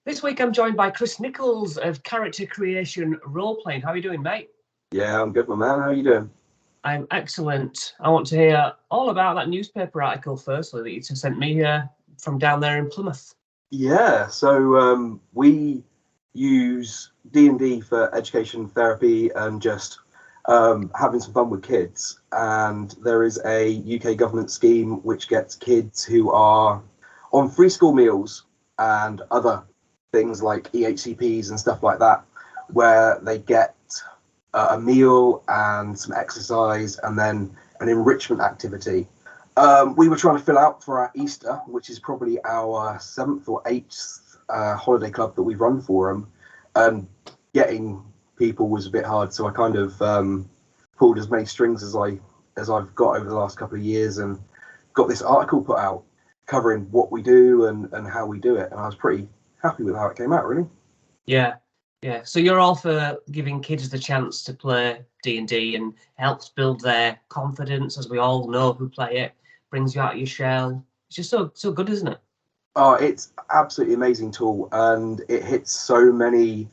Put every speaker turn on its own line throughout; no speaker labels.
This week I'm joined by Chris Nicholls of Character Creation Role Playing. How are you doing, mate?
Yeah, I'm good, my man. How are you doing?
I'm excellent. I want to hear all about that newspaper article firstly that you just sent me from down there in Plymouth.
Yeah, so we use D&D for education, therapy, and just having some fun with kids. And there is a UK government scheme which gets kids who are on free school meals and other things like EHCPs and stuff like that, where they get a meal and some exercise and then an enrichment activity. We were trying to fill out for our Easter, which is probably our 7th or 8th holiday club that we've run for them, and getting people was a bit hard. So I kind of pulled as many strings as I've got over the last couple of years and got this article put out covering what we do and how we do it. And I was pretty happy with how it came out, really.
Yeah. So you're all for giving kids the chance to play D&D and helps build their confidence, as we all know who play it, brings you out of your shell. It's just so good, isn't it?
Oh, it's absolutely amazing tool, and it hits so many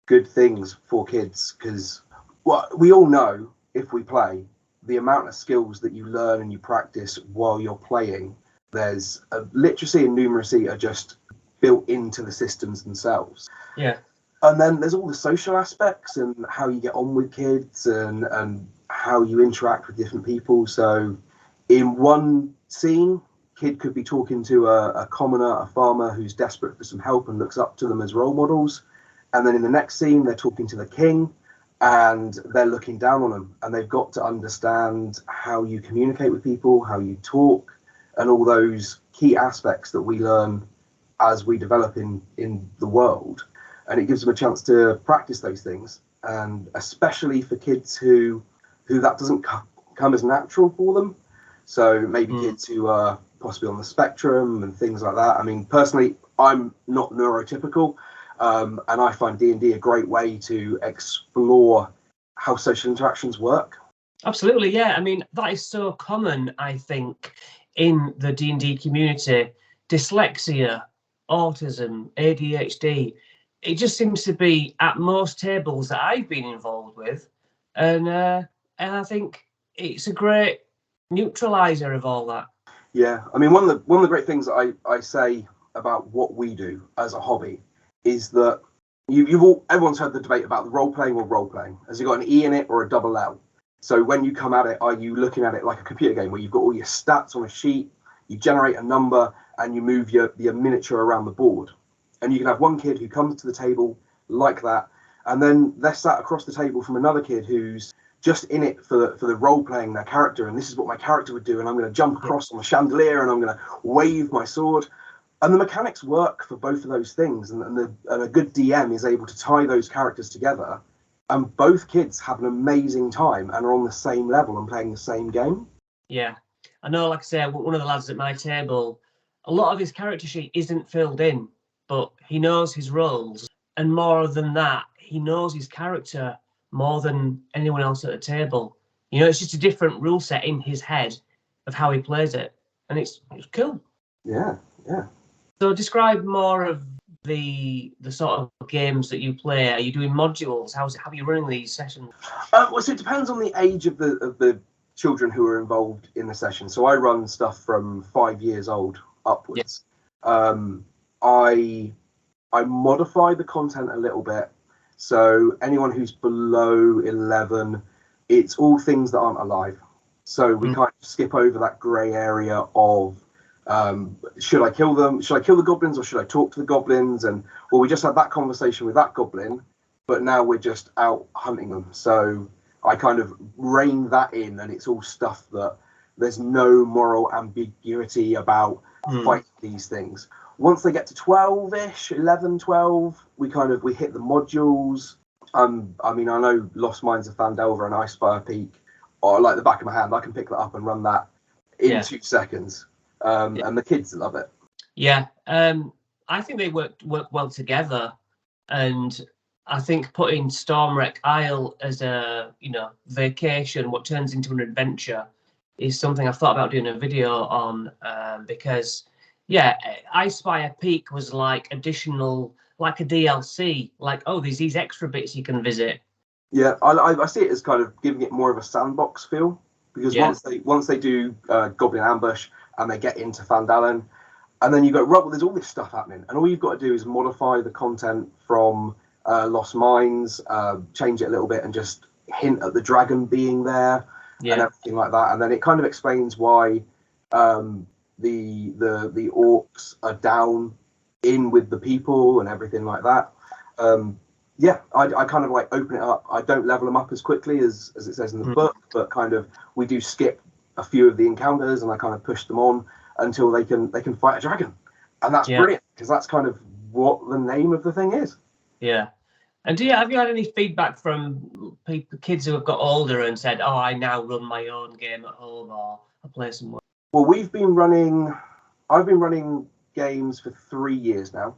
good things for kids because we all know if we play, the amount of skills that you learn and you practice while you're playing, there's literacy and numeracy are just built into the systems themselves.
Yeah.
And then there's all the social aspects and how you get on with kids and how you interact with different people. So in one scene, kid could be talking to a commoner, a farmer who's desperate for some help and looks up to them as role models. And then in the next scene, they're talking to the king and they're looking down on them. And they've got to understand how you communicate with people, how you talk, and all those key aspects that we learn as we develop in the world. And it gives them a chance to practice those things. And especially for kids who that doesn't come as natural for them. So maybe kids who are possibly on the spectrum and things like that. I mean, personally, I'm not neurotypical. And I find D&D a great way to explore how social interactions work.
Absolutely, yeah. I mean, that is so common, I think, in the D&D community. Dyslexia, autism, ADHD. It just seems to be at most tables that I've been involved with. And I think it's a great neutralizer of all that.
Yeah, I mean, one of the great things that I say about what we do as a hobby is that everyone's heard the debate about the role playing or role playing. Has it got an E in it or a double L? So when you come at it, are you looking at it like a computer game where you've got all your stats on a sheet, you generate a number, and you move your miniature around the board? And you can have one kid who comes to the table like that, and then they're sat across the table from another kid who's just in it for the role playing their character, and this is what my character would do, and I'm going to jump across on the chandelier and I'm going to wave my sword. And the mechanics work for both of those things, and a good DM is able to tie those characters together, and both kids have an amazing time and are on the same level and playing the same game.
Yeah, I know, like I say, one of the lads at my table, a lot of his character sheet isn't filled in, but he knows his roles, and more than that, he knows his character more than anyone else at the table. You know, it's just a different rule set in his head of how he plays it, and it's cool.
Yeah.
So describe more of the sort of games that you play. Are you doing modules? How are you running these sessions?
Well, so it depends on the age of the children who are involved in the session. So I run stuff from 5 years old upwards. Yeah. I modify the content a little bit. So anyone who's below 11, it's all things that aren't alive. So we kind of skip over that grey area of should I kill them? Should I kill the goblins or should I talk to the goblins? Or we just had that conversation with that goblin, but now we're just out hunting them. So I kind of rein that in, and it's all stuff that there's no moral ambiguity about fighting these things. Once they get to 12-ish, 11, 12, we hit the modules. I mean, I know Lost Mines of Fandelver and Icefire Peak are like the back of my hand. I can pick that up and run that in 2 seconds. And the kids love it.
Yeah, I think they work well together, and I think putting Stormwreck Isle as a vacation, what turns into an adventure, is something I've thought about doing a video on, because Yeah, I Spy a Peak was like additional, like a DLC. Like, oh, there's these extra bits you can visit.
Yeah, I see it as kind of giving it more of a sandbox feel, because
Yeah.
once they do Goblin Ambush and they get into Fandalen, and then you go, right, well, there's all this stuff happening, and all you've got to do is modify the content from Lost Mines, change it a little bit, and just hint at the dragon being there and everything like that, and then it kind of explains why the orcs are down in with the people and everything like that. Yeah, I kind of like open it up. I don't level them up as quickly as it says in the book, but kind of we do skip a few of the encounters, and I kind of push them on until they can fight a dragon, and that's brilliant, because that's kind of what the name of the thing is.
Yeah. And have you had any feedback from kids who have got older and said, "Oh, I now run my own game at home, or I play some more"?
Well, I've been running games for 3 years now.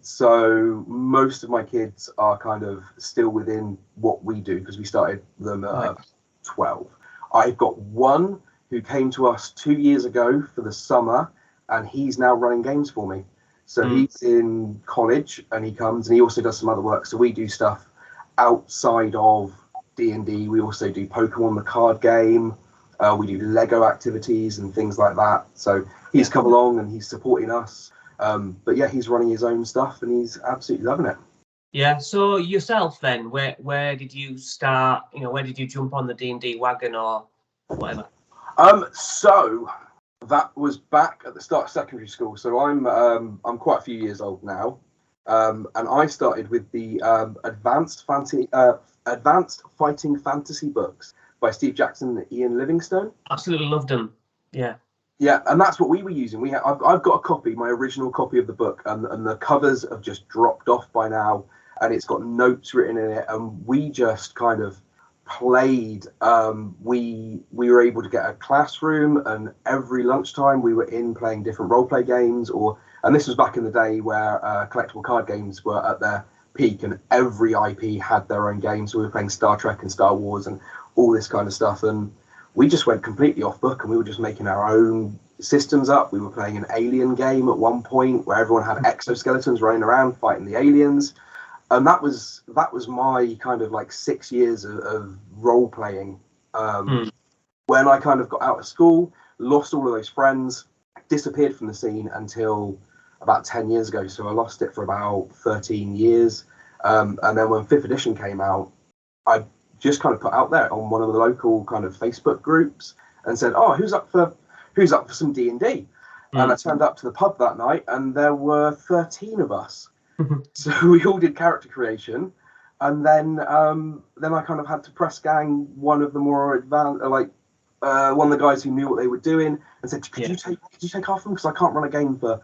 So most of my kids are kind of still within what we do, because we started them at 12. I've got one who came to us 2 years ago for the summer, and he's now running games for me. So he's in college, and he comes, and he also does some other work. So we do stuff outside of D&D. We also do Pokemon the card game. We do Lego activities and things like that. So he's come along and he's supporting us. But yeah, he's running his own stuff, and he's absolutely loving it.
Yeah. So yourself then, where did you start? Where did you jump on the D&D wagon or whatever?
So that was back at the start of secondary school. So I'm quite a few years old now, and I started with the advanced fighting fantasy books by Steve Jackson and Ian Livingstone.
Absolutely loved them. Yeah.
Yeah, and that's what we were using. I've got a copy, my original copy of the book, and the covers have just dropped off by now, and it's got notes written in it, and we just kind of played. We were able to get a classroom, and every lunchtime we were in playing different role play games, and this was back in the day where collectible card games were at their peak, and every IP had their own games. So we were playing Star Trek and Star Wars and all this kind of stuff, and we just went completely off book, and we were just making our own systems up. We were playing an alien game at one point where everyone had exoskeletons running around fighting the aliens. And that was my kind of like 6 years of role playing. When I kind of got out of school, lost all of those friends, disappeared from the scene until about 10 years ago. So I lost it for about 13 years. And then when 5th edition came out, I just kind of put out there on one of the local kind of Facebook groups and said, "Oh, who's up for some D&D?" And I turned up to the pub that night, and there were 13 of us. So we all did character creation, and then I kind of had to press gang one of the more advanced, one of the guys who knew what they were doing, and said, "Could you take half of them, because I can't run a game for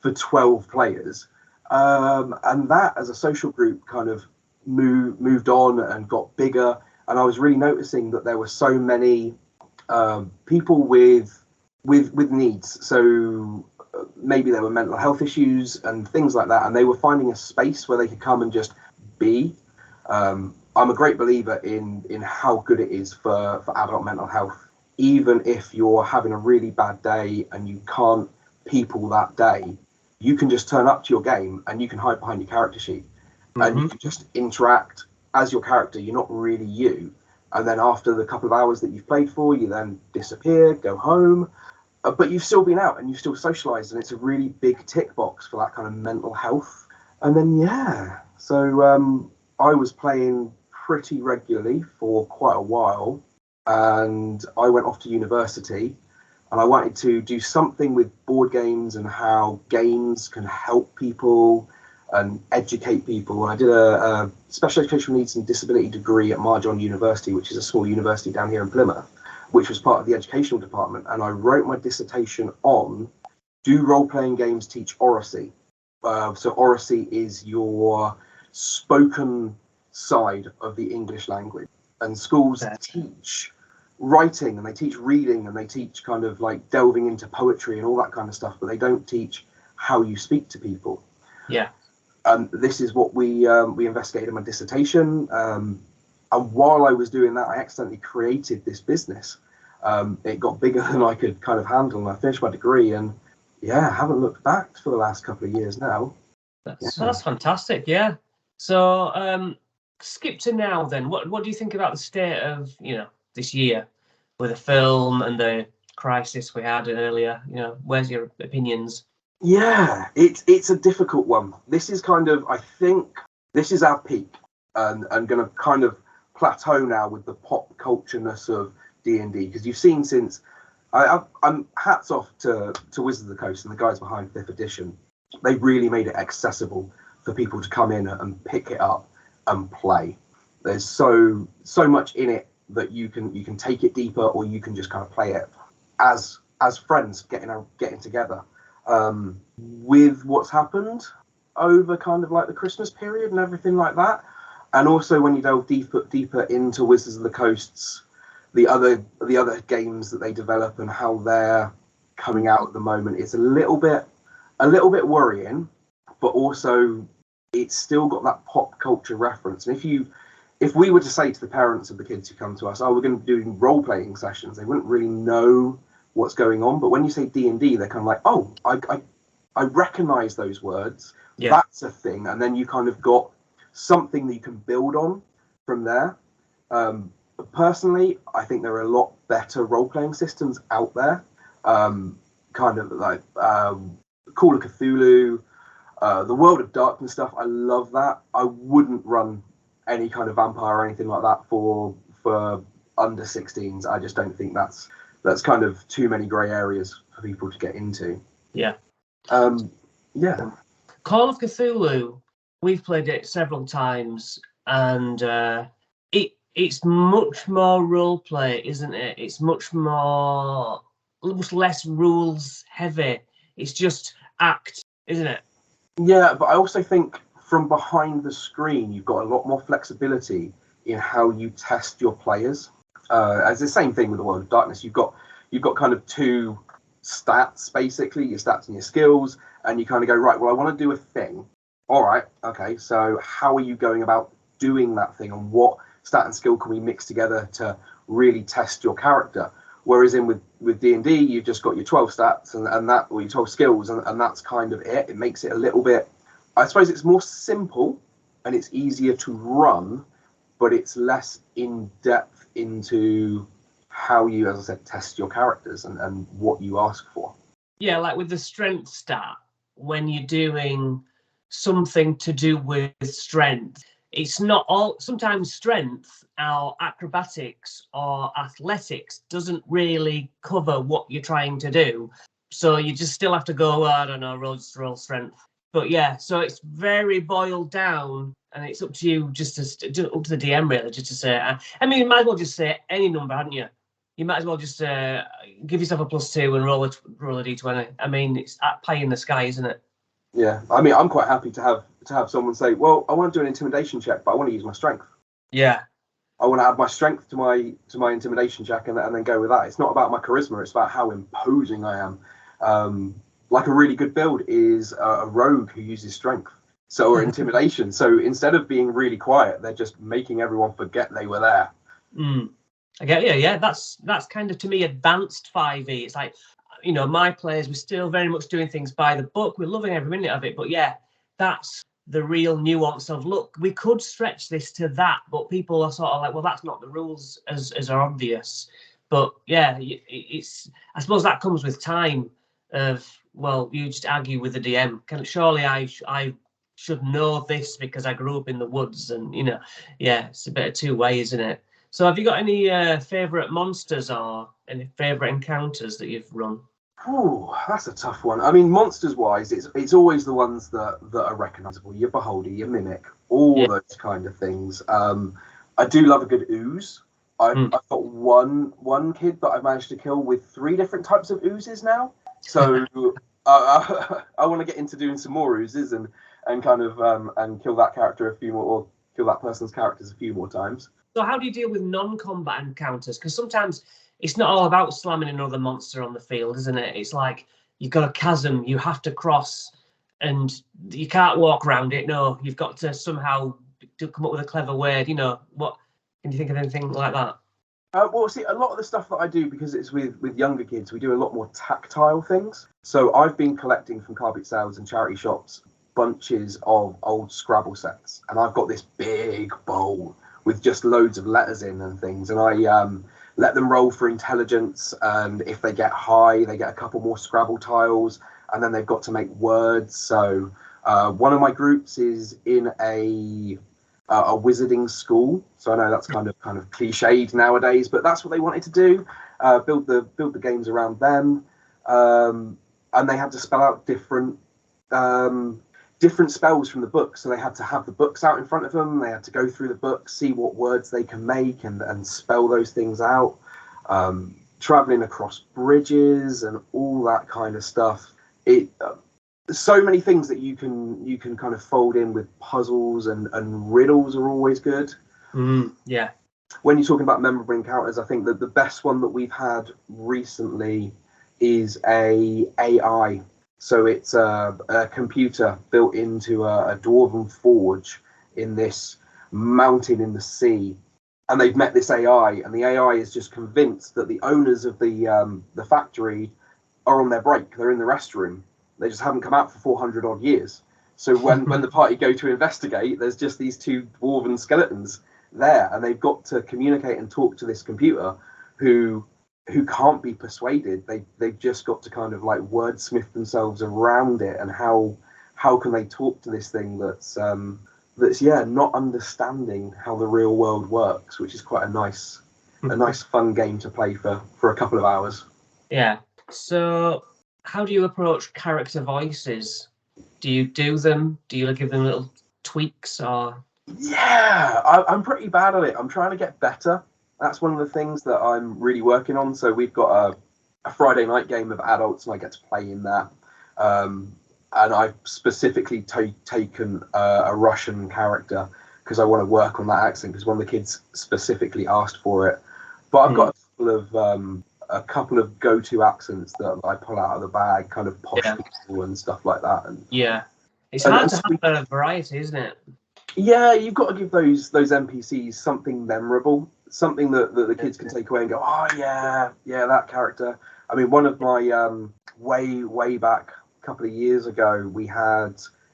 12 players." And that, as a social group, kind of moved on and got bigger, and I was really noticing that there were so many people with needs. So maybe there were mental health issues and things like that, and they were finding a space where they could come and just be. I'm a great believer in how good it is for adult mental health. Even if you're having a really bad day and you can't people that day, you can just turn up to your game and you can hide behind your character sheet, and you can just interact as your character. You're not really you. And then after the couple of hours that you've played for, you then disappear, go home, but you've still been out and you've still socialized, and it's a really big tick box for that kind of mental health. And then so I was playing pretty regularly for quite a while, and I went off to university, and I wanted to do something with board games and how games can help people and educate people. And I did a special educational needs and disability degree at Marjon University, which is a small university down here in Plymouth, which was part of the educational department. And I wrote my dissertation on, do role-playing games teach oracy? So oracy is your spoken side of the English language. And schools teach writing, and they teach reading, and they teach kind of like delving into poetry and all that kind of stuff, but they don't teach how you speak to people.
Yeah.
And this is what we investigated in my dissertation. And while I was doing that, I accidentally created this business. It got bigger than I could kind of handle, and I finished my degree, and yeah, haven't looked back for the last couple of years now.
That's fantastic. Yeah. So skip to now then. What do you think about the state of this year with the film and the crisis we had earlier? Where's your opinions?
Yeah, it's a difficult one. This is kind of, I think this is our peak, and going to kind of plateau now with the pop culture-ness of D&D, because you've seen since I'm hats off to Wizards of the Coast and the guys behind 5th edition. They really made it accessible for people to come in and pick it up and play. There's so much in it that you can take it deeper, or you can just kind of play it as friends getting together. With what's happened over kind of like the Christmas period and everything like that, and also when you delve deeper into Wizards of the Coast's the other games that they develop and how they're coming out at the moment, it's a little bit worrying, but also it's still got that pop culture reference. And if we were to say to the parents of the kids who come to us, oh, we're going to be doing role-playing sessions, they wouldn't really know what's going on. But when you say D&D, they're kind of like, oh, I recognize those words. Yeah. That's a thing. And then you kind of got something that you can build on from there. But personally, I think there are a lot better role-playing systems out there. Kind of like Call of Cthulhu, the World of Darkness stuff. I love that. I wouldn't run any kind of vampire or anything like that for under 16s. I just don't think that's kind of too many grey areas for people to get into.
Yeah.
Yeah.
Call of Cthulhu, we've played it several times, and it's much more role play, isn't it? It's much less rules heavy. It's just act, isn't it?
Yeah, but I also think from behind the screen, you've got a lot more flexibility in how you test your players. As the same thing with the World of Darkness, you've got kind of two stats, basically, your stats and your skills, and you kind of go, right, well, I want to do a thing. All right, okay, so how are you going about doing that thing, and what stat and skill can we mix together to really test your character? Whereas with D&D, you've just got your 12 stats and that, or your 12 skills, and that's kind of it. It makes it a little bit, I suppose it's more simple and it's easier to run, but it's less in depth into how you, as I said, test your characters and what you ask for.
Yeah, like with the strength stat, when you're doing something to do with strength, it's not all, sometimes strength or acrobatics or athletics doesn't really cover what you're trying to do. So you just still have to go, I don't know, roll strength. But yeah, so it's very boiled down, and it's up to you, just up to the DM really, just to say. I mean, you might as well just say any number, hadn't you? You might as well just give yourself a +2 and roll a d20. I mean, it's at pie in the sky, isn't it?
Yeah, I mean, I'm quite happy to have someone say, well, I want to do an intimidation check, but I want to use my strength.
Yeah.
I want to add my strength to my intimidation check and then go with that. It's not about my charisma; it's about how imposing I am. Like a really good build is a rogue who uses strength, or intimidation. So instead of being really quiet, they're just making everyone forget they were there.
I get you. Yeah, that's kind of, to me, advanced 5e. It's like, my players, we're still very much doing things by the book. We're loving every minute of it. But yeah, that's the real nuance of, look, we could stretch this to that, but people are sort of like, well, that's not the rules as are obvious. But yeah, I suppose that comes with time of, well, you just argue with the DM. Surely I should know this because I grew up in the woods, and yeah, it's a bit of two-way, isn't it? So have you got any favourite monsters or any favourite encounters that you've run?
Oh, that's a tough one. I mean, monsters-wise, it's always the ones that are recognisable. Your Beholder, your Mimic, all those kind of things. I do love a good ooze. I've got one kid that I've managed to kill with 3 different types of oozes now. So I want to get into doing some more oozes and kind of and kill that character a few more, or kill that person's characters a few more times.
So how do you deal with non-combat encounters? Because sometimes it's not all about slamming another monster on the field, isn't it? It's like you've got a chasm you have to cross, and you can't walk around it. No, you've got to somehow come up with a clever way. What can you think of anything like that?
Well, see, a lot of the stuff that I do, because it's with younger kids, we do a lot more tactile things. So I've been collecting from car boot sales and charity shops bunches of old Scrabble sets, and I've got this big bowl with just loads of letters in and things, and I let them roll for intelligence, and if they get high, they get a couple more Scrabble tiles, and then they've got to make words. So one of my groups is in a wizarding school, so I know that's kind of cliched nowadays, but that's what they wanted to do, build the games around them, and they had to spell out different spells from the book. So they had to have the books out in front of them, they had to go through the book, see what words they can make and spell those things out, traveling across bridges and all that kind of stuff. So many things that you can kind of fold in with puzzles, and riddles are always good.
Yeah.
When you're talking about memorable encounters, I think that the best one that we've had recently is a AI. So it's a computer built into a dwarven forge in this mountain in the sea, and they've met this AI, and the AI is just convinced that the owners of the factory are on their break. They're in the restroom. They just haven't come out for 400 odd years. So when the party go to investigate, there's just these two dwarven skeletons there, and they've got to communicate and talk to this computer who can't be persuaded. They've just got to kind of like wordsmith themselves around it, and how can they talk to this thing that's not understanding how the real world works, which is quite a nice fun game to play for a couple of hours.
Yeah. So how do you approach character voices? Do you do them? Do you give them little tweaks, or?
Yeah, I'm pretty bad at it. I'm trying to get better. That's one of the things that I'm really working on. So we've got a Friday night game of adults, and I get to play in that. And I've specifically taken a Russian character because I want to work on that accent, because one of the kids specifically asked for it. But I've got a couple of go-to accents that I pull out of the bag, kind of posh people and stuff like that. And
it's hard to have a variety, isn't it?
Yeah, you've got to give those NPCs something memorable, something that the kids can take away and go, oh yeah, that character. I mean, one of my way back a couple of years ago,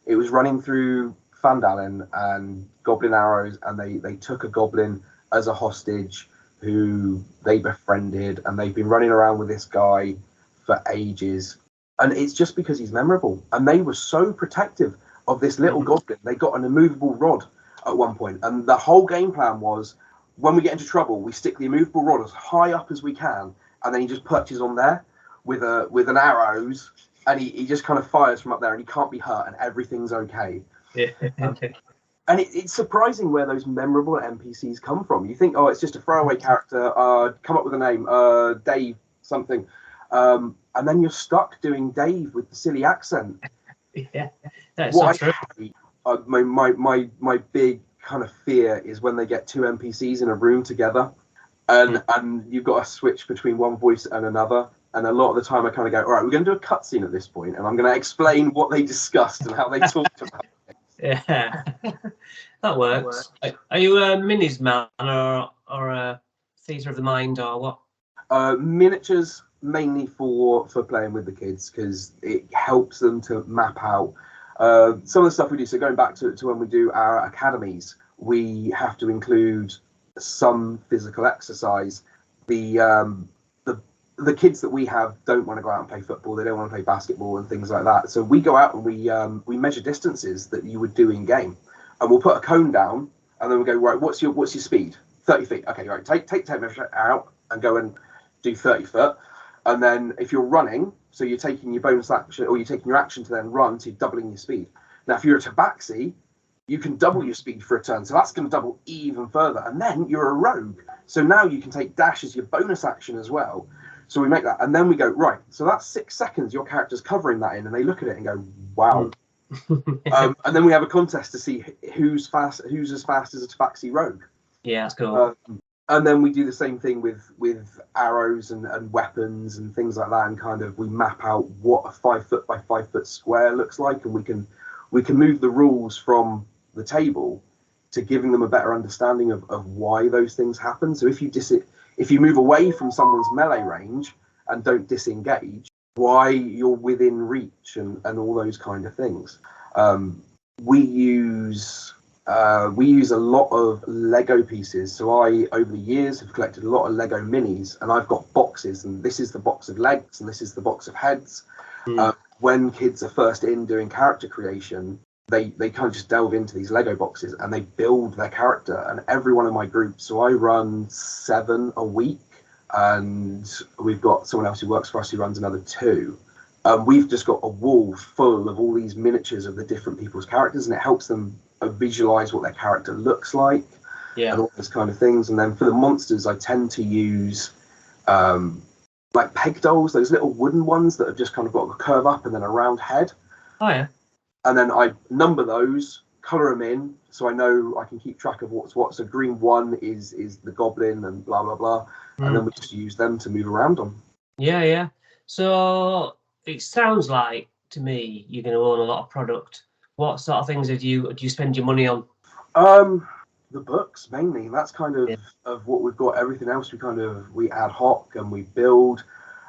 it was running through Fandalen and Goblin Arrows, and they took a goblin as a hostage who they befriended, and they've been running around with this guy for ages, and it's just because he's memorable. And they were so protective of this little goblin. They got an immovable rod at one point, and the whole game plan was, when we get into trouble, we stick the immovable rod as high up as we can, and then he just perches on there with an arrows, and he just kind of fires from up there, and he can't be hurt, and everything's okay. And it's surprising where those memorable NPCs come from. You think, oh, it's just a throwaway character, come up with a name, Dave something, and then you're stuck doing Dave with the silly accent.
Yeah, that's so true.
My big kind of fear is when they get two NPCs in a room together, and you've got to switch between one voice and another. And a lot of the time, I kind of go, all right, we're going to do a cutscene at this point, and I'm going to explain what they discussed and how they talked about it.
Yeah, that works. Are you a minis man or a theatre of the mind, or what?
Miniatures mainly for playing with the kids, because it helps them to map out some of the stuff we do. So going back to when we do our academies, we have to include some physical exercise. The kids that we have don't want to go out and play football. They don't want to play basketball and things like that. So we go out and we measure distances that you would do in game, and we'll put a cone down, and then we'll go, right, what's your speed? 30 feet. Okay, right. Take 10 minutes out and go and do 30 foot. And then if you're running, so you're taking your bonus action, or you're taking your action to then run, so you're doubling your speed. Now, if you're a tabaxi, you can double your speed for a turn, so that's going to double even further. And then you're a rogue, so now you can take dash as your bonus action as well. So we make that, and then we go, right, so that's 6 seconds your character's covering that in, and they look at it and go, wow. And then we have a contest to see who's as fast as a tabaxi rogue.
Yeah, that's cool.
And then we do the same thing with arrows and weapons and things like that, and kind of we map out what a 5 foot by 5 foot square looks like, and we can move the rules from the table to giving them a better understanding of why those things happen. So if if you move away from someone's melee range and don't disengage, why you're within reach and all those kind of things. We use a lot of Lego pieces. So I, over the years, have collected a lot of Lego minis, and I've got boxes, and this is the box of legs, and this is the box of heads. When kids are first in doing character creation, they kind of just delve into these Lego boxes and they build their character. And every one of my groups, so I run 7 a week, and we've got someone else who works for us who runs another 2. We've just got a wall full of all these miniatures of the different people's characters, and it helps them visualize what their character looks like, and all those kind of things. And then for the monsters, I tend to use like peg dolls, those little wooden ones that have just kind of got a curve up and then a round head.
Oh yeah.
And then I number those, color them in, so I know I can keep track of what's what. So green 1 is the goblin and blah blah blah, and then we just use them to move around on.
Yeah. So it sounds like to me you're going to own a lot of product. What sort of things do you spend your money on?
The books mainly. That's kind of what we've got. Everything else we ad hoc and we build.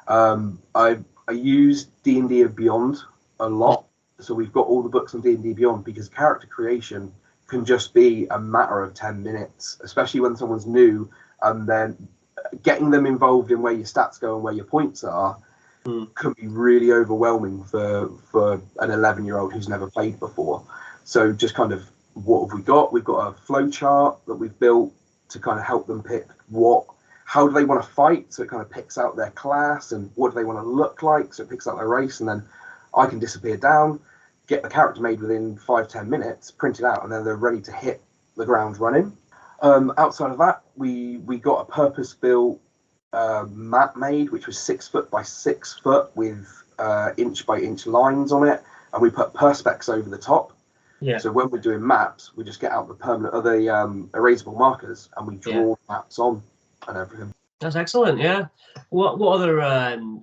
I use D&D and Beyond a lot. So we've got all the books on D&D Beyond, because character creation can just be a matter of 10 minutes, especially when someone's new, and then getting them involved in where your stats go and where your points are can be really overwhelming for an 11-year-old who's never played before. So just kind of, what have we got? We've got a flow chart that we've built to kind of help them pick how do they want to fight, so it kind of picks out their class, and what do they want to look like, so it picks out their race. And then I can disappear down, get the character made within 5-10 minutes, print it out, and then they're ready to hit the ground running. Outside of that, we got a purpose-built map made, which was 6 foot by 6 foot with inch by inch lines on it, and we put perspex over the top. Yeah. So when we're doing maps, we just get out the erasable markers and we draw maps on and everything.
That's excellent. Yeah. What other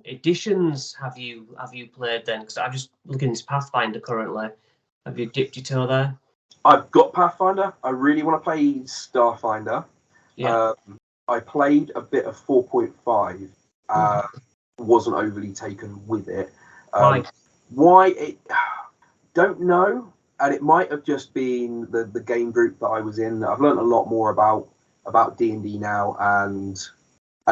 editions have you played then? Because I'm just looking into Pathfinder currently. Have you dipped your toe there?
I've got Pathfinder. I really want to play Starfinder. Yeah. I played a bit of 4.5. Wasn't overly taken with it. Why? Don't know. And it might have just been the game group that I was in. I've learned a lot more about D&D now, and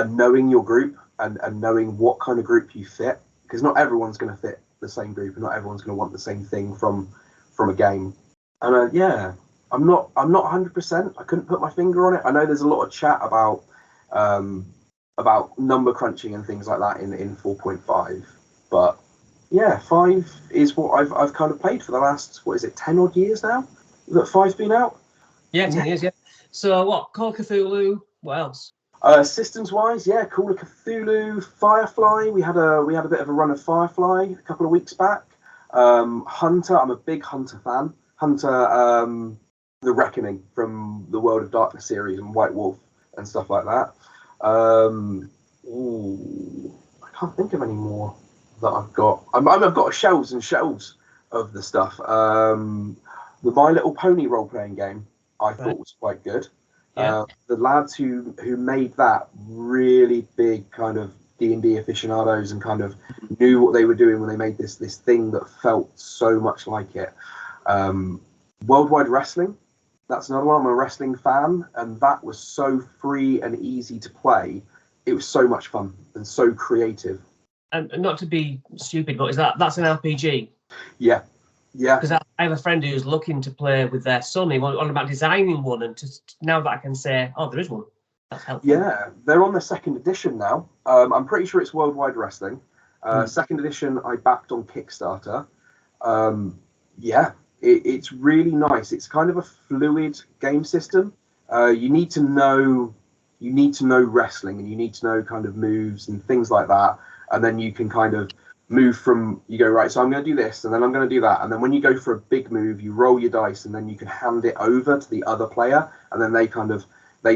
knowing your group and knowing what kind of group you fit, because not everyone's going to fit the same group, and not everyone's going to want the same thing from a game. And I'm not 100%. I couldn't put my finger on it. I know there's a lot of chat about number crunching and things like that in 4.5, but yeah, 5 is what I've kind of played for the last, 10 odd years now that 5's been out.
Yeah, 10 years. Yeah. So what? Call of Cthulhu. What else?
Systems wise, Call of Cthulhu, Firefly. We had a bit of a run of Firefly a couple of weeks back. Hunter. I'm a big Hunter fan. Hunter, The Reckoning from the World of Darkness series and White Wolf and stuff like that. I can't think of any more that I've got. I've got shelves and shelves of the stuff. The My Little Pony role-playing game I thought was quite good. Yeah. The lads who made that, really big kind of D&D aficionados, and kind of knew what they were doing when they made this thing that felt so much like it. Worldwide Wrestling, that's another one. I'm a wrestling fan, and that was so free and easy to play. It was so much fun and so creative.
And not to be stupid, but that's an RPG?
Yeah.
Because I have a friend who's looking to play with their son. He wanted about designing one, and just now that I can say, there is one. That's helpful. Yeah,
they're on their 2nd edition now. I'm pretty sure it's Worldwide Wrestling. 2nd edition I backed on Kickstarter. It's really nice. It's kind of a fluid game system. You need to know wrestling, and you need to know kind of moves and things like that, and then you can kind of move from, you go, right, so I'm going to do this, and then I'm going to do that, and then when you go for a big move, you roll your dice, and then you can hand it over to the other player, and then they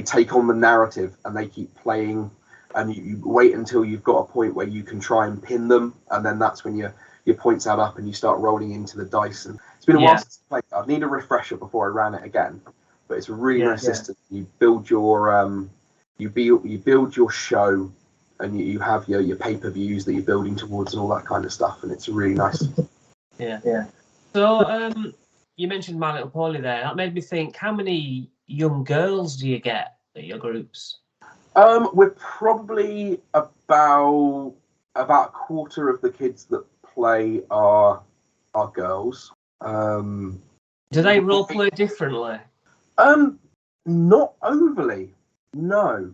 take on the narrative, and they keep playing, and you wait until you've got a point where you can try and pin them, and then that's when your points add up and you start rolling into the dice. And it's been a while since I played. I'd need a refresher before I ran it again, but it's a really nice system. You build your you build your show, and you have your pay-per-views that you're building towards and all that kind of stuff, and it's really nice.
Yeah. So you mentioned My Little Pony there. That made me think, how many young girls do you get at your groups?
We're probably about a quarter of the kids that play are girls.
Do they role play differently?
Not overly, no.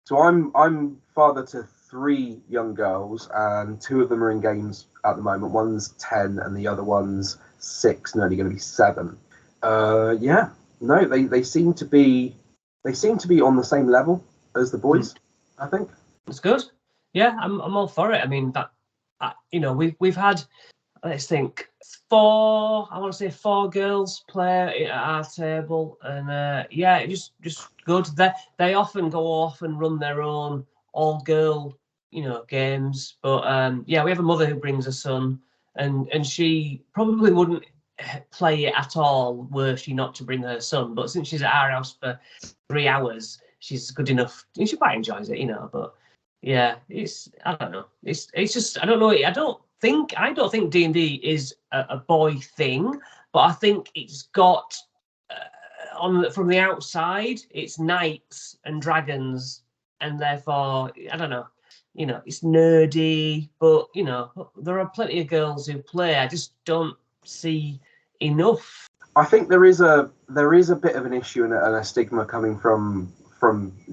So I'm father to 3 young girls, and 2 of them are in games at the moment. One's 10 and the other one's 6, nearly going to be 7. Yeah, no, they seem to be on the same level as the boys. I think
That's good. Yeah, I'm all for it. I mean, that we've had, let's think, 4 girls play at our table, and yeah, it's just good. They often go off and run their own all girl games, but yeah, we have a mother who brings a son, and she probably wouldn't play it at all were she not to bring her son, but since she's at our house for 3 hours, she's good enough. She quite enjoys it, but yeah, I don't know. It's just, I don't know. I don't think D&D is a boy thing, but I think it's got from the outside, it's knights and dragons, and therefore I don't know. It's nerdy, but there are plenty of girls who play. I just don't see enough.
I think there is a bit of an issue and a stigma coming from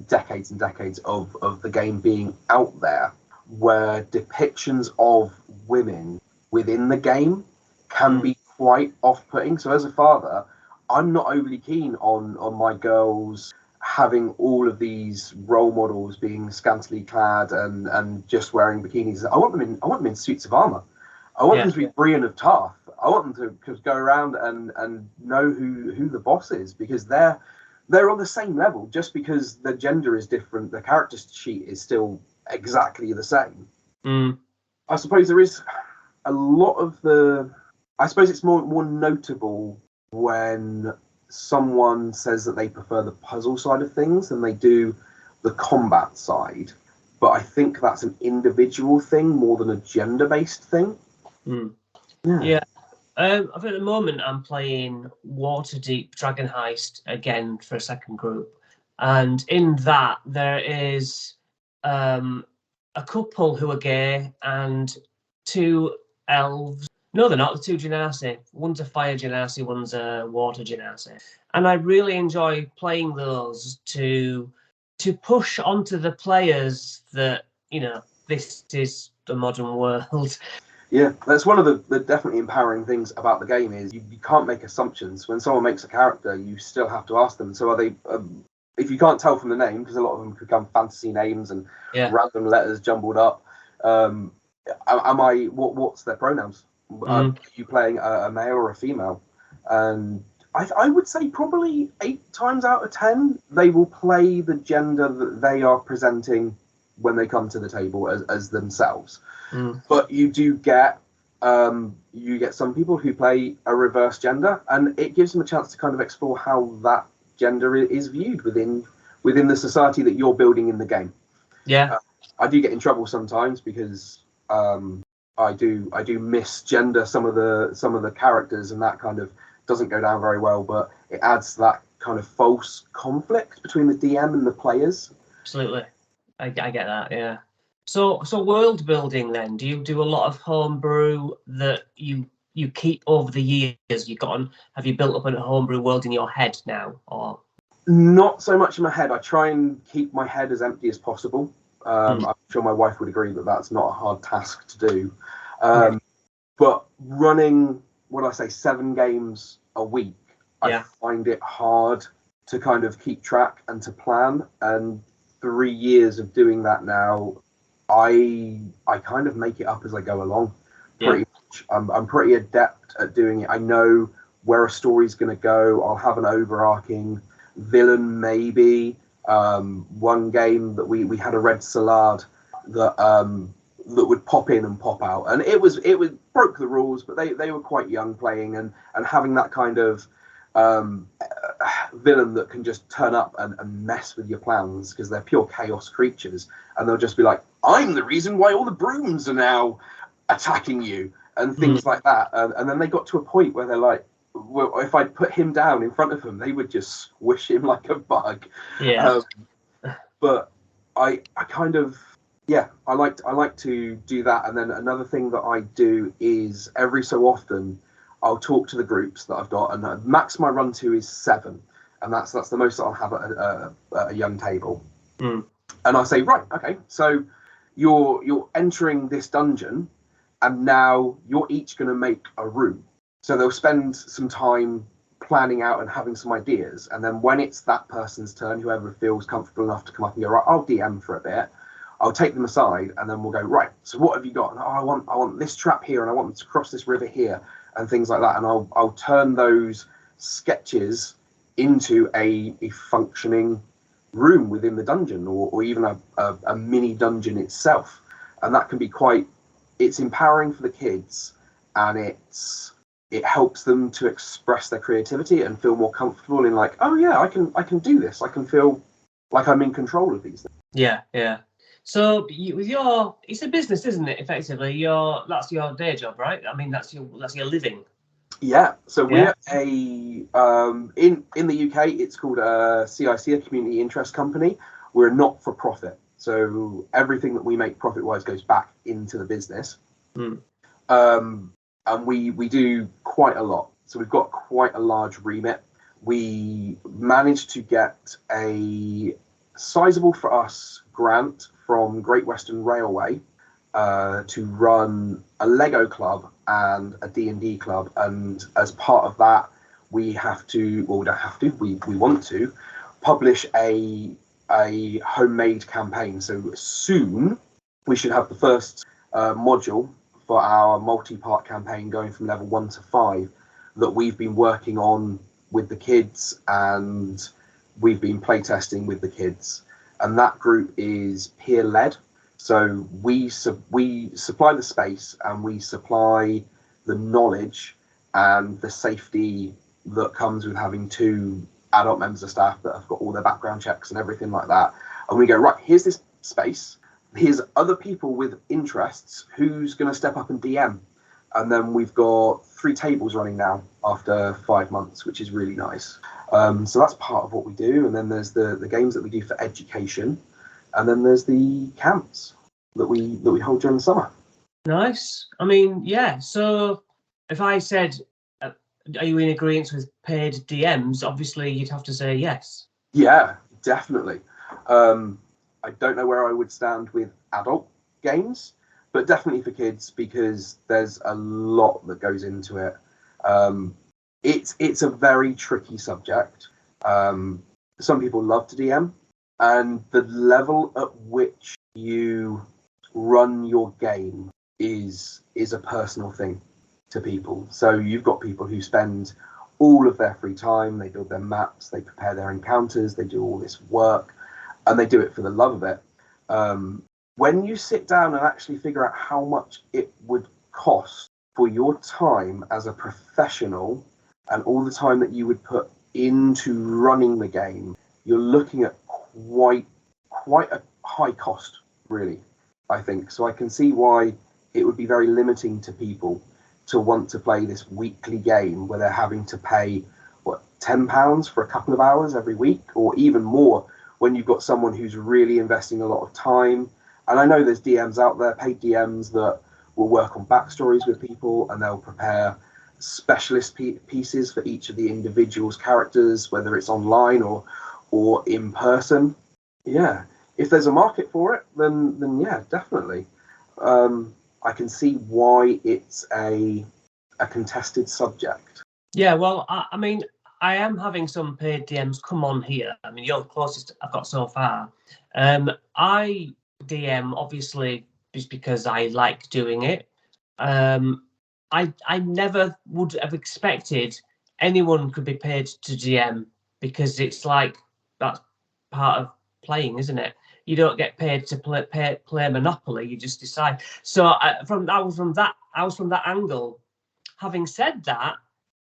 decades and decades of the game being out there, where depictions of women within the game can be quite off-putting. So as a father, I'm not overly keen on my girls having all of these role models being scantily clad and just wearing bikinis. I want them in suits of armor. I want them to be Brienne of Tarth. I want them to go around and know who the boss is, because they're on the same level. Just because the gender is different, the character sheet is still exactly the same. I suppose there is a lot of I suppose it's more notable when someone says that they prefer the puzzle side of things than they do the combat side. But I think that's an individual thing more than a gender-based thing.
Yeah. At the moment, I'm playing Waterdeep Dragon Heist again for a second group, and in that there is a couple who are gay and 2 elves. No, they're not. The 2 genasi. One's a fire genasi, one's a water genasi, and I really enjoy playing those to push onto the players that this is the modern world.
Yeah, that's one of the definitely empowering things about the game is you can't make assumptions. When someone makes a character, you still have to ask them, so are they, if you can't tell from the name, because a lot of them become fantasy names and random letters jumbled up, what's their pronouns? Are you playing a male or a female? And I would say probably 8 times out of 10, they will play the gender that they are presenting when they come to the table as themselves. But you do get some people who play a reverse gender, and it gives them a chance to kind of explore how that gender is viewed within the society that you're building in the game. I do get in trouble sometimes because I do misgender some of the characters, and that kind of doesn't go down very well, but it adds that kind of false conflict between the DM and the players.
Absolutely. I get that, yeah. So world building then, do you do a lot of homebrew that you keep over the years? Have you built up a homebrew world in your head now, or?
Not so much in my head. I try and keep my head as empty as possible. I'm sure my wife would agree that that's not a hard task to do. But running, 7 games a week, I find it hard to kind of keep track and to plan. And 3 years of doing that now, I kind of make it up as I go along. Pretty much. I'm pretty adept at doing it. I know where a story's going to go. I'll have an overarching villain, maybe. One game that we had a red salad that would pop in and pop out, and it broke the rules, but they were quite young playing, and having that kind of villain that can just turn up and mess with your plans because they're pure chaos creatures, and they'll just be like, I'm the reason why all the brooms are now attacking you, and things like that. And then they got to a point where they're like, well, if I put him down in front of them, they would just squish him like a bug.
Yeah.
But I kind of, yeah, I like to do that. And then another thing that I do is every so often I'll talk to the groups that I've got, and max my run to is 7, and that's the most that I'll have at a young table. And I say, right, okay, so you're entering this dungeon, and now you're each going to make a room. So they'll spend some time planning out and having some ideas, and then when it's that person's turn, whoever feels comfortable enough to come up and go, right, I'll DM for a bit. I'll take them aside, and then we'll go, right, so what have you got? And, I want this trap here, and I want them to cross this river here, and things like that. And I'll turn those sketches into a functioning room within the dungeon, or even a mini dungeon itself. And that can be it's empowering for the kids, and it helps them to express their creativity and feel more comfortable in like, oh yeah, I can do this. I can feel like I'm in control of these things.
Yeah. So with it's a business, isn't it? Effectively, that's your day job, right? I mean, that's your living.
Yeah. So we're in the UK, it's called a CIC, a community interest company. We're not for profit, so everything that we make profit wise goes back into the business. And we do quite a lot. So we've got quite a large remit. We managed to get a sizable for us grant from Great Western Railway to run a Lego club and a D&D club. And as part of that, we want to publish a homemade campaign. So soon we should have the first module for our multi-part campaign going from level 1 to 5 that we've been working on with the kids, and we've been playtesting with the kids. And that group is peer-led. So we supply the space, and we supply the knowledge and the safety that comes with having 2 adult members of staff that have got all their background checks and everything like that. And we go, right, here's this space. Here's other people with interests. Who's going to step up and DM? And then we've got 3 tables running now after 5 months, which is really nice. So that's part of what we do. And then there's the games that we do for education. And then there's the camps that we hold during the summer.
Nice. I mean, yeah. So if I said, are you in agreement with paid DMs? Obviously, you'd have to say yes.
Yeah, definitely. I don't know where I would stand with adult games, but definitely for kids, because there's a lot that goes into it. It's a very tricky subject. Some people love to DM, and the level at which you run your game is a personal thing to people. So you've got people who spend all of their free time, they build their maps, they prepare their encounters, they do all this work, and they do it for the love of it. When you sit down and actually figure out how much it would cost for your time as a professional and all the time that you would put into running the game, you're looking at quite a high cost, really, I think. So I can see why it would be very limiting to people to want to play this weekly game where they're having to pay, £10 for a couple of hours every week, or even more when you've got someone who's really investing a lot of time. And I know there's DMs out there, paid DMs, that will work on backstories with people, and they'll prepare specialist pieces for each of the individual's characters, whether it's online or in person. Yeah, if there's a market for it, then yeah, definitely. I can see why it's a contested subject.
Yeah, well, I mean, I am having some paid DMs come on here. I mean, you're the closest I've got so far. I DM obviously just because I like doing it. I never would have expected anyone could be paid to DM, because it's like that's part of playing, isn't it? You don't get paid to play Monopoly. You just decide. So I was from that angle. Having said that,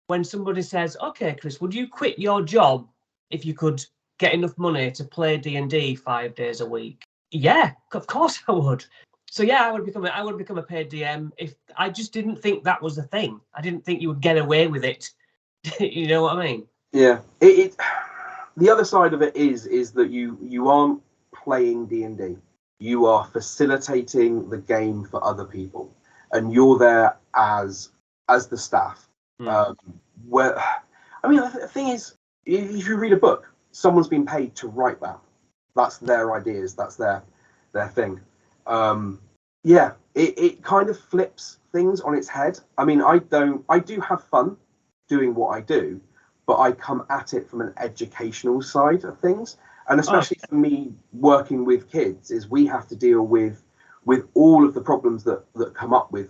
when somebody says, "Okay, Chris, would you quit your job if you could get enough money to play D&D 5 days a week, yeah, of course I would. So yeah, I would become a paid DM. If I just didn't think that was a thing. I didn't think you would get away with it. You know what I mean?
Yeah. The other side of it is that you aren't playing D&D. You are facilitating the game for other people, and you're there as the staff. Where, I mean, the thing is, if you read a book, someone's been paid to write that. That's their ideas. That's their thing. Yeah, it kind of flips things on its head. I mean, I do have fun doing what I do, but I come at it from an educational side of things. And especially for me working with kids, is we have to deal with all of the problems that come up with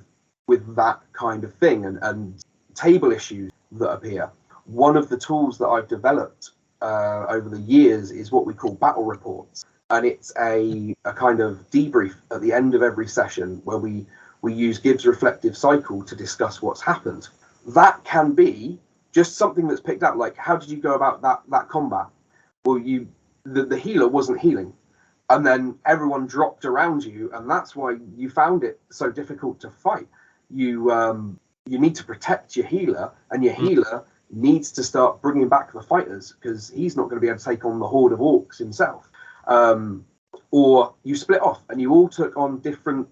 that kind of thing, and table issues that appear. One of the tools that I've developed over the years is what we call battle reports. And it's a kind of debrief at the end of every session where we use Gibbs' reflective cycle to discuss what's happened. That can be just something that's picked up, like, how did you go about that combat? Well, the healer wasn't healing, and then everyone dropped around you, and that's why you found it so difficult to fight. You need to protect your healer, and your healer needs to start bringing back the fighters, because he's not going to be able to take on the horde of orcs himself. Or you split off and you all took on different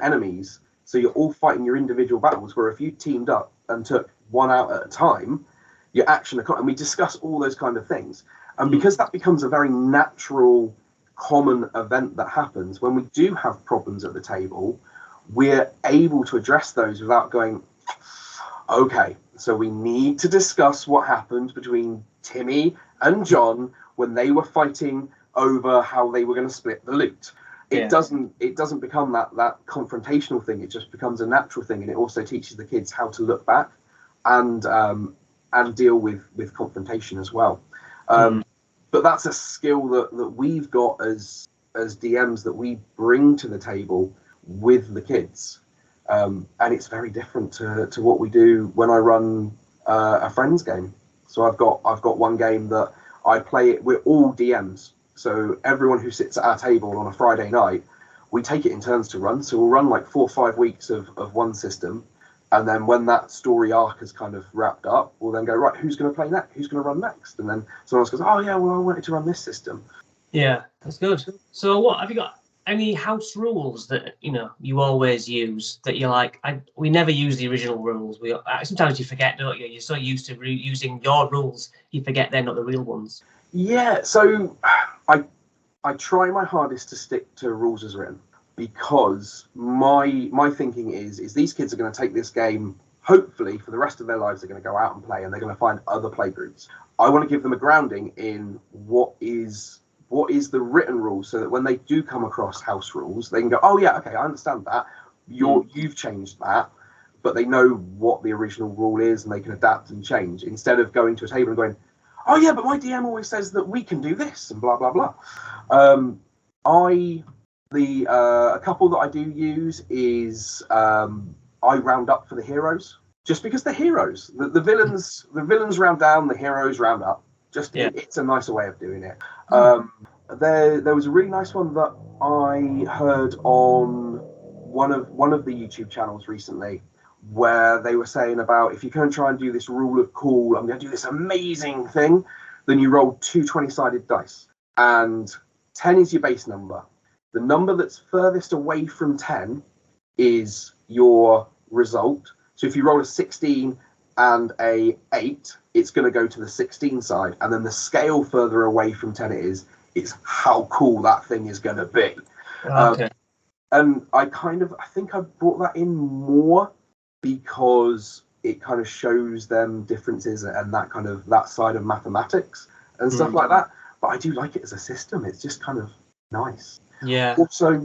enemies, so you're all fighting your individual battles, where if you teamed up and took one out at a time, your action, and we discuss all those kind of things. And because that becomes a very natural, common event that happens, when we do have problems at the table, we're able to address those without going, okay, so we need to discuss what happened between Timmy and John when they were fighting over how they were going to split the loot. It doesn't become that confrontational thing. It just becomes a natural thing, and it also teaches the kids how to look back and deal with confrontation as well. But that's a skill that we've got as DMs that we bring to the table with the kids, and it's very different to what we do when I run a friends game. So I've got one game that I play it. We're all DMs, so everyone who sits at our table on a Friday night, we take it in turns to run. So we'll run like 4 or 5 weeks of one system, and then when that story arc is kind of wrapped up, we'll then go, right, who's going to play next? Who's going to run next? And then someone else goes, oh yeah, well, I wanted to run this system. Yeah,
that's good. So what have you got? Any house rules that you always use that you're like, we never use the original rules? Sometimes you forget, don't you? You're so used to using your rules, you forget they're not the real ones.
Yeah, so I try my hardest to stick to rules as written, because my thinking is these kids are going to take this game, hopefully for the rest of their lives. They're going to go out and play, and they're going to find other play groups. I want to give them a grounding in what is the written rules, so that when they do come across house rules, they can go, oh yeah, okay, I understand that. You've changed that, but they know what the original rule is, and they can adapt and change, instead of going to a table and going, oh yeah, but my DM always says that we can do this and blah blah blah. A couple that I do use is I round up for the heroes, just because they're heroes. The villains round down, the heroes round up. It's a nicer way of doing it. There was a really nice one that I heard on one of the YouTube channels recently, where they were saying about, if you're going to try and do this rule of cool, I'm going to do this amazing thing, then you roll 2 20-sided dice, and 10 is your base number. The number that's furthest away from 10 is your result. So if you roll a 16 and a 8, it's going to go to the 16 side, and then the scale further away from 10 it's how cool that thing is going to be.
Okay.
And I think I brought that in more because it kind of shows them differences and that side of mathematics and stuff like that. But I do like it as a system. It's just kind of nice.
Yeah.
Also,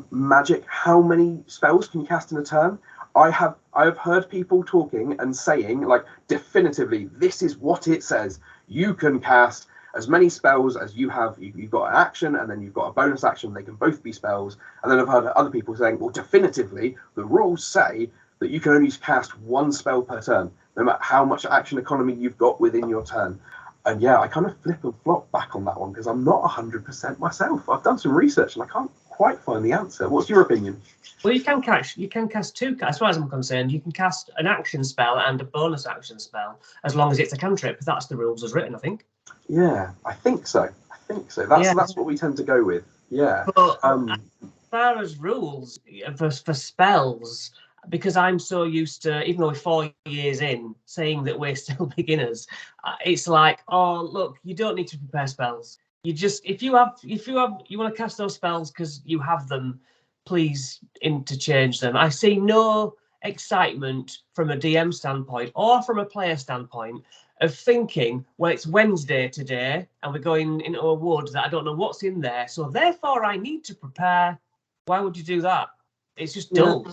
magic. How many spells can you cast in a turn? I have heard people talking and saying, like, definitively, this is what it says. You can cast as many spells as you have. You've got an action, and then you've got a bonus action. They can both be spells. And then I've heard other people saying, well, definitively, the rules say that you can only cast 1 spell per turn, no matter how much action economy you've got within your turn. yeah, I kind of flip and flop back on that one because I'm not 100% myself. I've done some research and I can't quite find the answer. What's your opinion?
Well, you can cast two, as far as I'm concerned, you can cast an action spell and a bonus action spell as long as it's a cantrip. That's the rules as written, I think.
Yeah, I think so. That's what we tend to go with. Yeah.
But as far as rules for spells, because I'm so used to, even though we're 4 years in, saying that we're still beginners, it's like, oh look, you don't need to prepare spells. You just if you want to cast those spells because you have them, please interchange them. I see no excitement from a DM standpoint or from a player standpoint of thinking, well, it's Wednesday today and we're going into a wood that I don't know what's in there, so therefore I need to prepare. Why would you do that? It's just dull.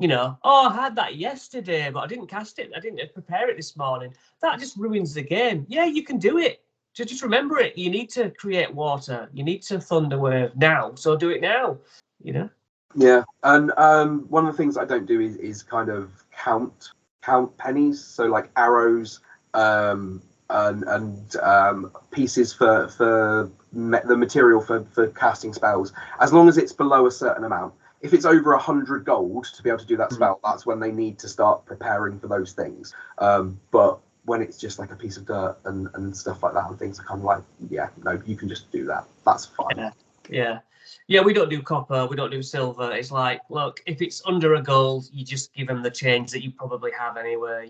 Oh, I had that yesterday, but I didn't cast it. I didn't prepare it this morning. That just ruins the game. Yeah, you can do it. Just remember it. You need to create water. You need to thunder wave now, so do it now.
Yeah, and one of the things I don't do is kind of count pennies. So like arrows, and pieces for the material for casting spells. As long as it's below a certain amount. If it's over 100 gold to be able to do that spell, that's when they need to start preparing for those things. But when it's just like a piece of dirt and stuff like that, and things are kind of like, yeah, no, you can just do that. That's fine.
Yeah, we don't do copper, we don't do silver. It's like, look, if it's under a gold, you just give them the change that you probably have anyway.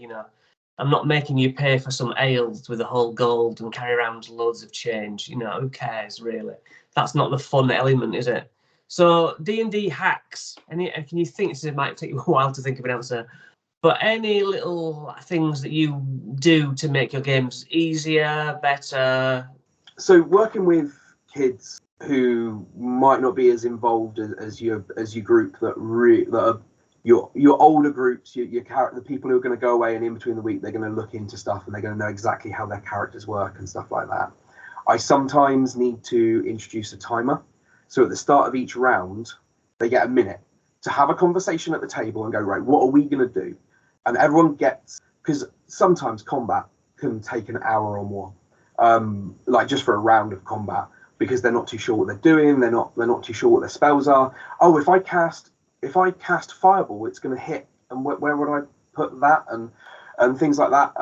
I'm not making you pay for some ales with a whole gold and carry around loads of change. Who cares, really? That's not the fun element, is it? So D&D hacks, can you think, it might take you a while to think of an answer, but any little things that you do to make your games easier, better?
So working with kids who might not be as involved as your group that are your older groups, your the people who are going to go away and in between the week, they're going to look into stuff and they're going to know exactly how their characters work and stuff like that. I sometimes need to introduce a timer. So at the start of each round, they get a minute to have a conversation at the table and go, right, what are we going to do? And everyone gets, because sometimes combat can take an hour or more, like just for a round of combat, because they're not too sure what they're doing. They're not too sure what their spells are. Oh, if I cast fireball, it's going to hit. And where would I put that? And things like that.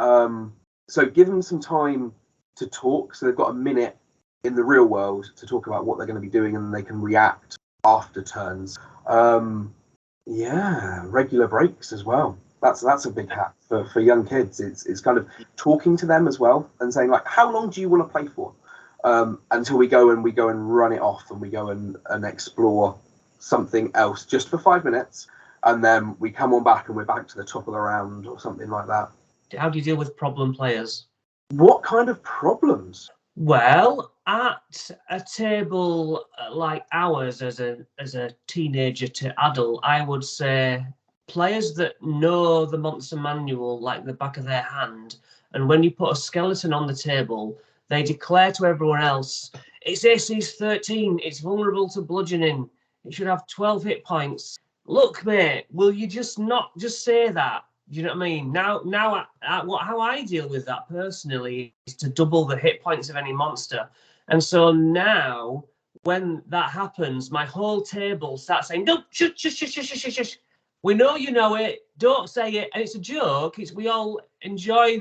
So give them some time to talk. So they've got a minute in the real world to talk about what they're going to be doing, and they can react after turns. Regular breaks as well. That's a big hack for young kids. It's kind of talking to them as well and saying, like, how long do you want to play for? Until we go and run it off and we go and explore something else just for 5 minutes, and then we come on back and we're back to the top of the round or something like that.
How do you deal with problem players?
What kind of problems?
Well, at a table like ours as a teenager to adult, I would say players that know the monster manual like the back of their hand, and when you put a skeleton on the table, they declare to everyone else, it's AC's 13, it's vulnerable to bludgeoning, it should have 12 hit points. Look, mate, will you just not just say that? Do you know what I mean? Now, how I deal with that personally is to double the hit points of any monster. And so now, when that happens, my whole table starts saying, "No, shush. We know you know it. Don't say it." And it's a joke. We all enjoy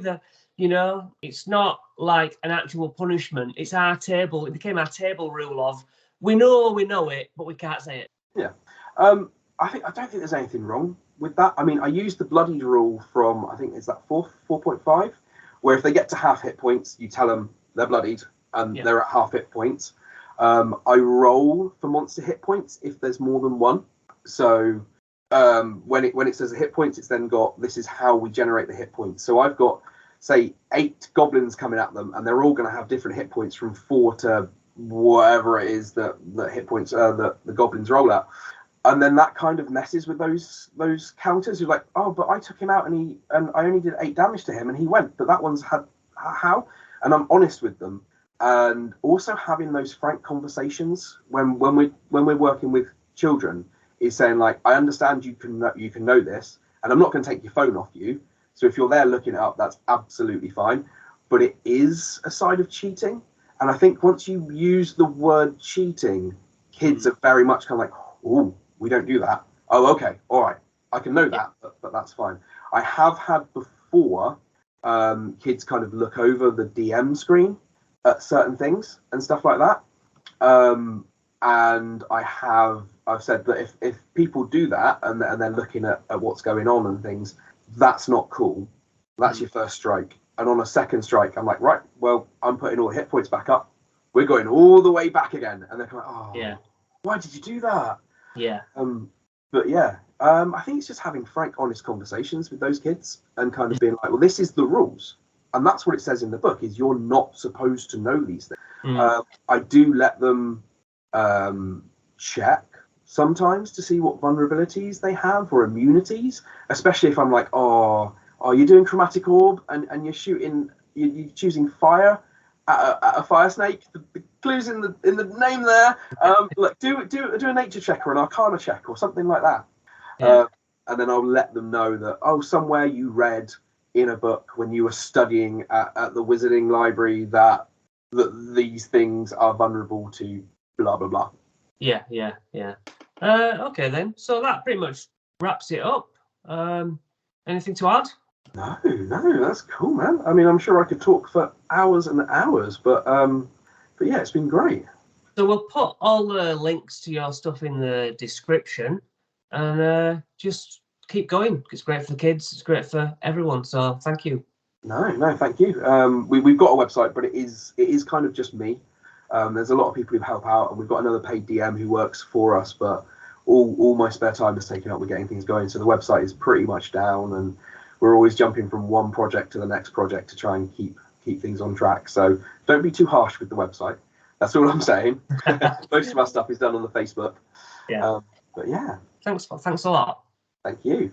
it's not like an actual punishment. It's our table. It became our table rule of, we know it, but we can't say it.
Yeah. I don't think there's anything wrong with that. I mean, I use the bloodied rule from, I think it's that 4.5, where if they get to half hit points, you tell them they're bloodied and they're at half hit points. I roll for monster hit points if there's more than one. So when it says hit points, it's then got, this is how we generate the hit points. So I've got, say, 8 goblins coming at them, and they're all going to have different hit points from 4 to whatever it is that hit points that the goblins roll at. And then that kind of messes with those counters. You're like, oh, but I took him out and I only did 8 damage to him and he went, but that one's had how? And I'm honest with them. And also having those frank conversations when we're working with children is saying, like, I understand you can know this, and I'm not going to take your phone off you. So if you're there looking it up, that's absolutely fine. but it is a side of cheating. And I think once you use the word cheating, kids are very much kind of like, oh, we don't do that. Oh, okay, all right, I can know that, but that's fine. I have had before kids kind of look over the DM screen at certain things and stuff like that. And I've said that if people do that and they're looking at what's going on and things, that's not cool. That's your first strike. And on a second strike, I'm like, right, well, I'm putting all the hit points back up. We're going all the way back again. And they're kind of like, oh, yeah, why did you do that?
Yeah.
But yeah, I think it's just having frank, honest conversations with those kids and kind of being like, well, this is the rules. And that's what it says in the book, is you're not supposed to know these things. I do let them check sometimes to see what vulnerabilities they have or immunities, especially if I'm like, oh, you're doing chromatic orb and you're choosing fire at a fire snake. The clue's in the name there. Look, do a nature check or an arcana check or something like that.
Yeah.
And then I'll let them know that, somewhere you read in a book when you were studying at the wizarding library that these things are vulnerable to blah blah blah.
Yeah. Okay then. So that pretty much wraps it up. Anything to add?
No, that's cool, man. I mean, I'm sure I could talk for hours and hours, but yeah, it's been great.
So we'll put all the links to your stuff in the description, and just keep going. It's great for the kids. It's great for everyone. So thank you.
No, thank you. We've got a website, but it is kind of just me. There's a lot of people who help out, and we've got another paid DM who works for us, but all my spare time is taken up with getting things going. So the website is pretty much down, and we're always jumping from one project to the next project to try and keep things on track. So don't be too harsh with the website. That's all I'm saying. Most of our stuff is done on the Facebook.
Yeah.
But yeah.
Thanks a lot.
Thank you.